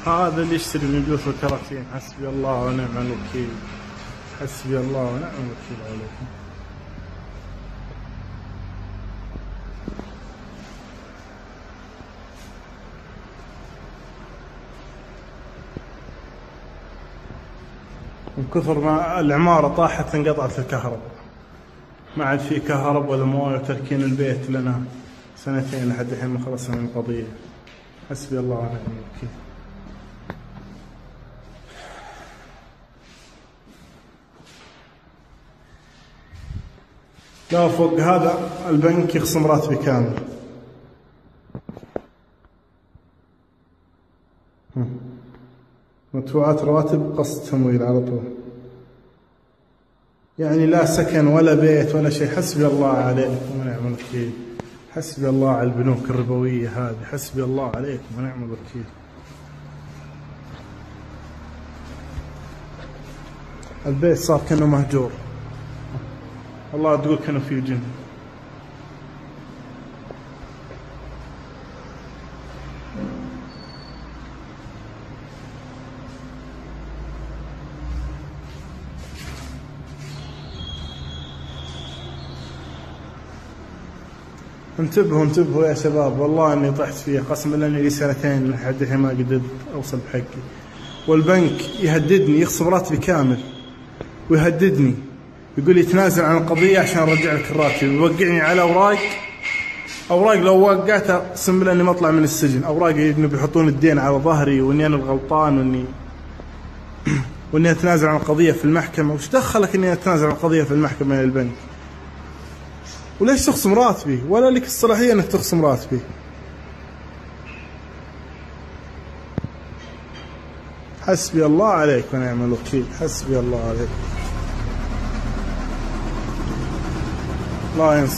هذا اللي يشتري من بيوت الكراتين. حسبي الله ونعم الوكيل. حسبي الله ونعم الوكيل عليكم. من كثر ما العمارة طاحت انقطعت الكهرباء، ما عاد في كهرباء ولا مويه، وتركين البيت لنا 2 لحد الحين ما خلصنا من القضية. حسبي الله ونعم الوكيل. لا فوق هذا البنك يخصم راتبي كامل. مدفوعات رواتب قسط تمويل على طول، يعني لا سكن ولا بيت ولا شيء. حسبي الله عليكم ونعم الوكيل. حسبي الله على البنوك الربوية هذه. حسبي الله عليكم ونعم الوكيل. البيت صار كأنه مهجور، والله تقول كانوا فيه جن. انتبهوا انتبهوا يا شباب، والله اني طحت فيها قسما بالله، اني لي 2 لحد الحين ما قدرت اوصل بحقي. والبنك يهددني يخصم راتبي كامل، ويهددني يقول لي تنازل عن القضية عشان ارجع لك الراتب، يوقعني على اوراق لو وقعتها اقسم بالله اني ما اطلع من السجن. اوراق انه بيحطون الدين على ظهري، واني انا الغلطان، واني اتنازل عن القضية في المحكمة. وش دخلك اني اتنازل عن القضية في المحكمة يا البنك؟ وليش تخصم راتبي؟ ولا لك الصلاحية انك تخصم راتبي. حسبي الله عليك ونعم الوكيل. حسبي الله عليك. الله ينصر.